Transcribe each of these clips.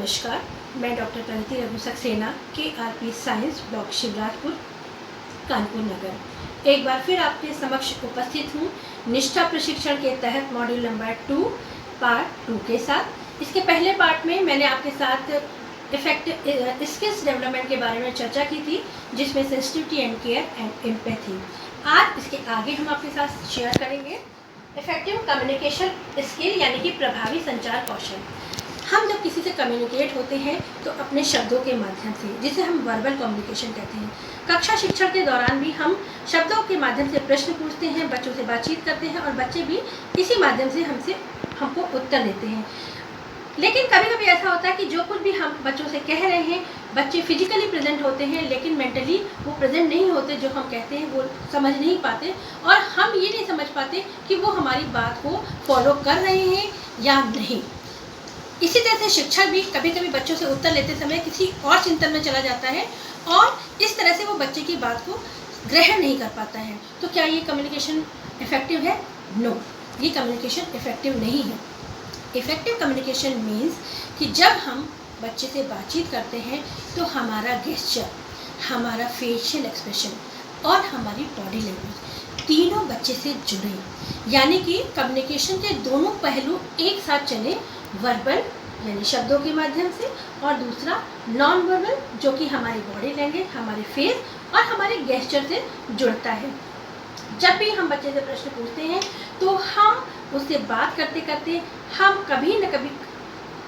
नमस्कार, मैं doctor Pragati Raghu Saxena KRP science block Shivrajpur Kanpur Nagar एक बार फिर आपके समक्ष उपस्थित हूँ निष्ठा प्रशिक्षण के तहत मॉड्यूल नंबर 2 पार्ट 2 के साथ। इसके पहले पार्ट में मैंने आपके साथ इफेक्टिव स्किल्स डेवलपमेंट के बारे में चर्चा की थी, जिसमें sensitivity and care and empathy. आज इसके आगे हम आपके साथ शेयर करेंगे इफेक्टिव कम्युनिकेशन स्किल यानी कि प्रभावी संचार कौशल। हम जब किसी से कम्युनिकेट होते हैं तो अपने शब्दों के माध्यम से, जिसे हम वर्बल कम्युनिकेशन कहते हैं। कक्षा शिक्षण के दौरान भी हम शब्दों के माध्यम से प्रश्न पूछते हैं, बच्चों से बातचीत करते हैं और बच्चे भी इसी माध्यम से हमको उत्तर देते हैं। लेकिन कभी कभी ऐसा होता है कि जो कुछ भी हम बच्चों से कह रहे हैं, बच्चे फिजिकली प्रेजेंट होते हैं लेकिन मेंटली वो प्रेजेंट नहीं होते। जो हम कहते हैं वो समझ नहीं पाते और हम ये नहीं समझ पाते कि वो हमारी बात को फॉलो कर रहे हैं या नहीं। इसी तरह से शिक्षक भी कभी कभी बच्चों से उत्तर लेते समय किसी और चिंतन में चला जाता है और इस तरह से वो बच्चे की बात को ग्रहण नहीं कर पाता है। तो क्या ये कम्युनिकेशन इफेक्टिव है? नो, ये कम्युनिकेशन इफेक्टिव नहीं है। इफेक्टिव कम्युनिकेशन मीन्स कि जब हम बच्चे से बातचीत करते हैं तो हमारा गेस्चर, हमारा फेशियल एक्सप्रेशन और हमारी बॉडी लैंग्वेज तीनों बच्चे से जुड़े, यानी कि कम्युनिकेशन के दोनों पहलू एक साथ चले। वर्बल यानी शब्दों के माध्यम से और दूसरा नॉन वर्बल जो कि हमारी बॉडी लैंग्वेज, हमारे फेस और हमारे गेस्चर से जुड़ता है। जब भी हम बच्चे से प्रश्न पूछते हैं तो हम उससे बात करते करते हम कभी न कभी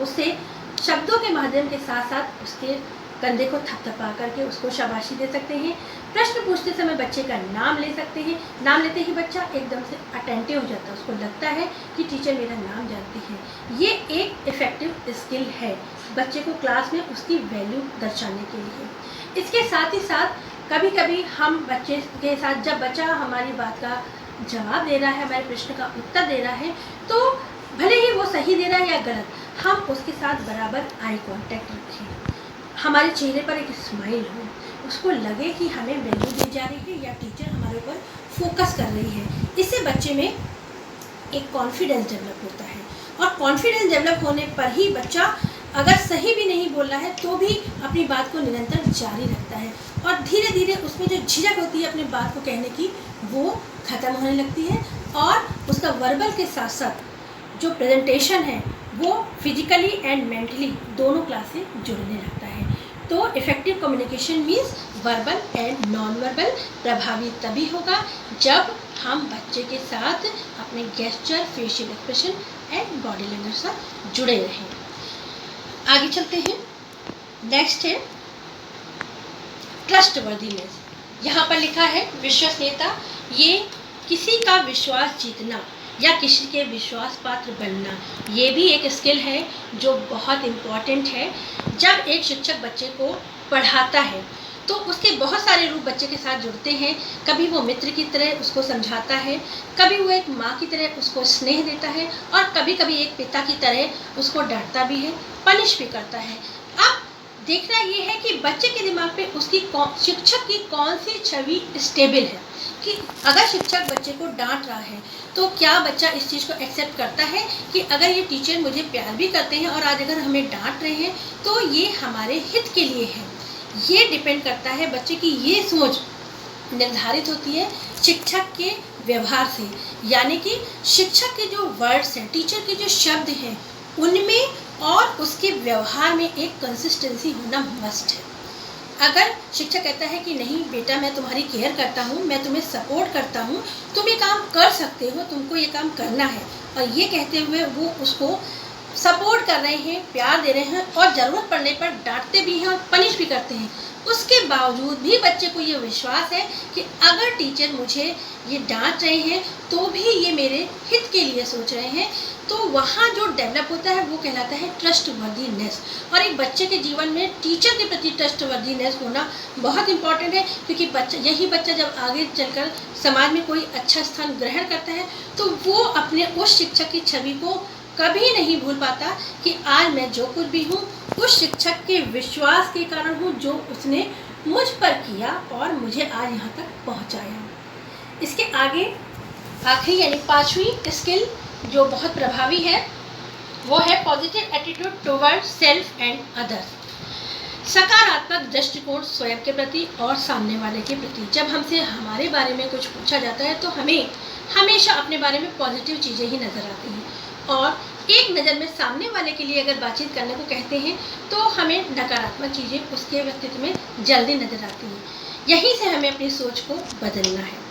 उससे शब्दों के माध्यम के साथ साथ उसके कंधे को थपथपा करके उसको शाबाशी दे सकते हैं। प्रश्न पूछते समय बच्चे का नाम ले सकते हैं। नाम लेते ही बच्चा एकदम से अटेंटिव हो जाता है, उसको लगता है कि टीचर मेरा नाम जानती है। ये एक इफेक्टिव स्किल है बच्चे को क्लास में उसकी वैल्यू दर्शाने के लिए। इसके साथ ही साथ कभी कभी हम बच्चे के साथ, जब बच्चा हमारी बात का जवाब दे रहा है, हमारे प्रश्न का उत्तर दे रहा है, तो भले ही वो सही दे रहा है या गलत, हम उसके साथ बराबर आई कांटेक्ट रखें। हमारे चेहरे पर एक स्माइल हो, उसको लगे कि हमें वैल्यू दी जा रही है या टीचर हमारे ऊपर फोकस कर रही है। इससे बच्चे में एक कॉन्फिडेंस डेवलप होता है और कॉन्फिडेंस डेवलप होने पर ही बच्चा अगर सही भी नहीं बोल रहा है तो भी अपनी बात को निरंतर जारी रखता है और धीरे धीरे उसमें जो झिझक होती है अपनी बात को कहने की, वो ख़त्म होने लगती है और उसका वर्बल के साथ साथ जो प्रेजेंटेशन है वो फिजिकली एंड मेंटली दोनों क्लास से जुड़ने लगता है। तो effective communication means verbal and non verbal प्रभावी तभी होगा जब हम बच्चे के साथ अपने gesture, facial expression and body language से जुड़े रहें। आगे चलते हैं। नेक्स्ट है ट्रस्टवर्दीनेस। यहाँ पर लिखा है विश्वसनीयता। ये किसी का विश्वास जीतना या किसी के विश्वास पात्र बनना, ये भी एक स्किल है जो बहुत इम्पॉर्टेंट है। जब एक शिक्षक बच्चे को पढ़ाता है तो उसके बहुत सारे रूप बच्चे के साथ जुड़ते हैं। कभी वो मित्र की तरह उसको समझाता है, कभी वो एक माँ की तरह उसको स्नेह देता है और कभी कभी एक पिता की तरह उसको डांटता भी है, पनिश भी करता है। अब देखना ये है कि बच्चे के दिमाग पे उसकी शिक्षक की कौन सी छवि स्टेबल है, कि अगर शिक्षक बच्चे को डांट रहा है तो क्या बच्चा इस चीज़ को एक्सेप्ट करता है कि अगर ये टीचर मुझे प्यार भी करते हैं और आज अगर हमें डांट रहे हैं तो ये हमारे हित के लिए है। ये डिपेंड करता है, बच्चे की ये सोच निर्धारित होती है शिक्षक के व्यवहार से, यानी कि शिक्षक के जो वर्ड्स हैं, टीचर के जो शब्द हैं, उनमें और उसके व्यवहार में एक कंसिस्टेंसी होना मस्ट है। अगर शिक्षक कहता है कि नहीं बेटा मैं तुम्हारी केयर करता हूँ, मैं तुम्हें सपोर्ट करता हूँ, तुम ये काम कर सकते हो, तुमको ये काम करना है, और ये कहते हुए वो उसको सपोर्ट कर रहे हैं, प्यार दे रहे हैं और ज़रूरत पड़ने पर डांटते भी हैं और पनिश भी करते हैं, उसके बावजूद भी बच्चे को ये विश्वास है कि अगर टीचर मुझे ये डांट रहे हैं तो भी ये मेरे हित के लिए सोच रहे हैं, तो वहाँ जो डेवलप होता है वो कहलाता है ट्रस्टवर्दीनेस। और एक बच्चे के जीवन में टीचर के प्रति ट्रस्टवर्दीनेस होना बहुत इंपॉर्टेंट है, क्योंकि यही बच्चा जब आगे चलकर समाज में कोई अच्छा स्थान ग्रहण करता है तो वो अपने उस शिक्षक की छवि को कभी नहीं भूल पाता कि आज मैं जो कुछ भी हूँ उस शिक्षक के विश्वास के कारण हूँ, जो उसने मुझ पर किया और मुझे आज यहाँ तक पहुँचाया। इसके आगे आखिरी यानी 5वीं स्किल जो बहुत प्रभावी है वो है positive attitude toward self and others. सकारात्मक दृष्टिकोण स्वयं के प्रति और सामने वाले के प्रति। जब हमसे हमारे बारे में कुछ पूछा जाता है तो हमें हमेशा अपने बारे में पॉजिटिव चीज़ें ही नज़र आती हैं, और एक नज़र में सामने वाले के लिए अगर बातचीत करने को कहते हैं तो हमें नकारात्मक चीज़ें उसके व्यक्तित्व में जल्दी नज़र आती हैं। यहीं से हमें अपनी सोच को बदलना है।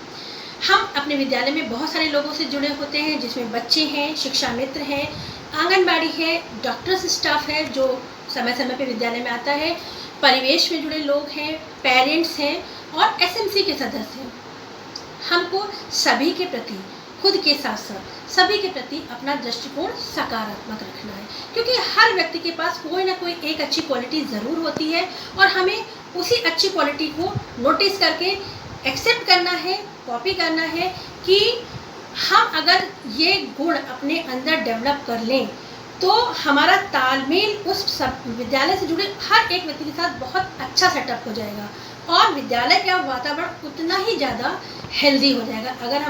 हम अपने विद्यालय में बहुत सारे लोगों से जुड़े होते हैं, जिसमें बच्चे हैं, शिक्षा मित्र हैं, आंगनबाड़ी है, डॉक्टर्स स्टाफ है जो समय समय पे विद्यालय में आता है, परिवेश में जुड़े लोग हैं, पेरेंट्स हैं और एसएमसी के सदस्य हैं। हमको सभी के प्रति, खुद के साथ साथ सभी के प्रति अपना दृष्टिकोण सकारात्मक रखना है, क्योंकि हर व्यक्ति के पास कोई ना कोई एक अच्छी क्वालिटी ज़रूर होती है और हमें उसी अच्छी क्वालिटी को नोटिस करके एक्सेप्ट करना है, कॉपी करना है कि हम अगर ये गुण अपने अंदर डेवलप कर लें तो हमारा तालमेल उस सब विद्यालय से जुड़े हर एक व्यक्ति के साथ बहुत अच्छा सेटअप हो जाएगा और विद्यालय का वातावरण उतना ही ज़्यादा हेल्दी हो जाएगा अगर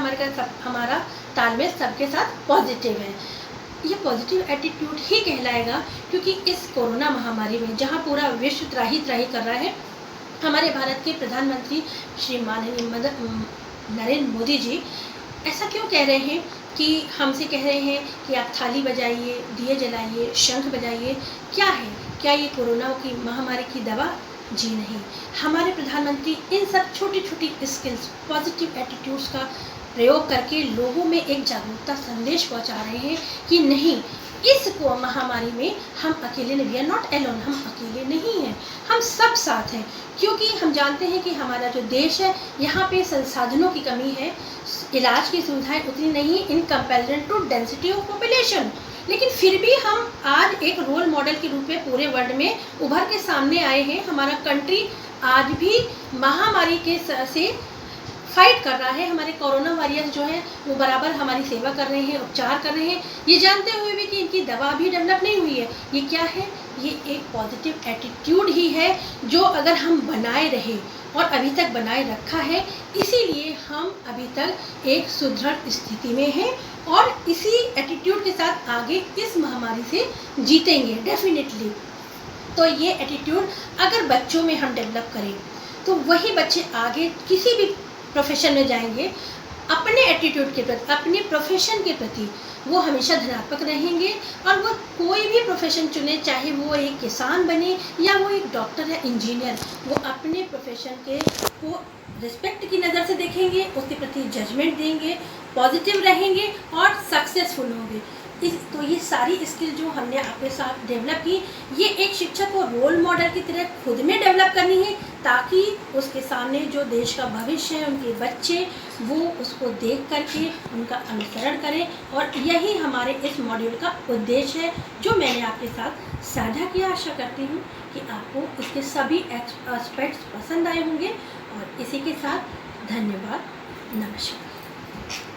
हमारा तालमेल सबके साथ पॉजिटिव है। ये पॉजिटिव एटीट्यूड ही कहलाएगा, क्योंकि इस कोरोना महामारी में जहाँ पूरा विश्व त्राही त्राही कर रहा है, हमारे भारत के प्रधानमंत्री श्री माननीय नरेंद्र मोदी जी ऐसा क्यों कह रहे हैं कि हमसे कह रहे हैं कि आप थाली बजाइए, दिए जलाइए, शंख बजाइए। क्या है, क्या ये कोरोना की महामारी की दवा? जी नहीं। हमारे प्रधानमंत्री इन सब छोटी छोटी स्किल्स, पॉजिटिव एटीट्यूड्स का प्रयोग करके लोगों में एक जागरूकता संदेश पहुंचा रहे हैं कि नहीं, इस महामारी में हम अकेले नहीं, वी आर नॉट एलोन, हम अकेले नहीं हैं, हम सब साथ हैं। क्योंकि हम जानते हैं कि हमारा जो देश है यहाँ पे संसाधनों की कमी है, इलाज की सुविधाएं उतनी नहीं in comparison to density of population, लेकिन फिर भी हम आज एक रोल मॉडल के रूप में पूरे वर्ल्ड में उभर के सामने आए हैं। हमारा कंट्री आज भी महामारी के से फाइट कर रहा है। हमारे कोरोना वॉरियर्स जो हैं वो बराबर हमारी सेवा कर रहे हैं, उपचार कर रहे हैं, ये जानते हुए भी कि इनकी दवा भी डेवलप नहीं हुई है। ये क्या है? ये एक पॉजिटिव एटीट्यूड ही है जो अगर हम बनाए रहे और अभी तक बनाए रखा है, इसीलिए हम अभी तक एक सुदृढ़ स्थिति में हैं और इसी एटीट्यूड के साथ आगे इस महामारी से जीतेंगे डेफिनेटली। तो ये एटीट्यूड अगर बच्चों में हम डेवलप करें तो वही बच्चे आगे किसी भी प्रोफेशन में जाएंगे अपने एटीट्यूड के प्रति, अपने प्रोफेशन के प्रति वो हमेशा धनात्मक रहेंगे और वो कोई भी प्रोफेशन चुने, चाहे वो एक किसान बने या वो एक डॉक्टर या इंजीनियर, वो अपने प्रोफेशन के को रिस्पेक्ट की नज़र से देखेंगे, उसके प्रति जजमेंट देंगे, पॉजिटिव रहेंगे और सक्सेसफुल होंगे। तो ये सारी स्किल जो हमने आपके साथ डेवलप की, ये एक शिक्षक को रोल मॉडल की तरह खुद में डेवलप करनी है, ताकि उसके सामने जो देश का भविष्य है, उनके बच्चे वो उसको देख करके उनका अनुसरण करें। और यही हमारे इस मॉड्यूल का उद्देश्य है जो मैंने आपके साथ साझा किया। आशा करती हूँ कि आपको इसके सभी एस्पेक्ट्स पसंद आए होंगे और इसी के साथ धन्यवाद, नमस्कार।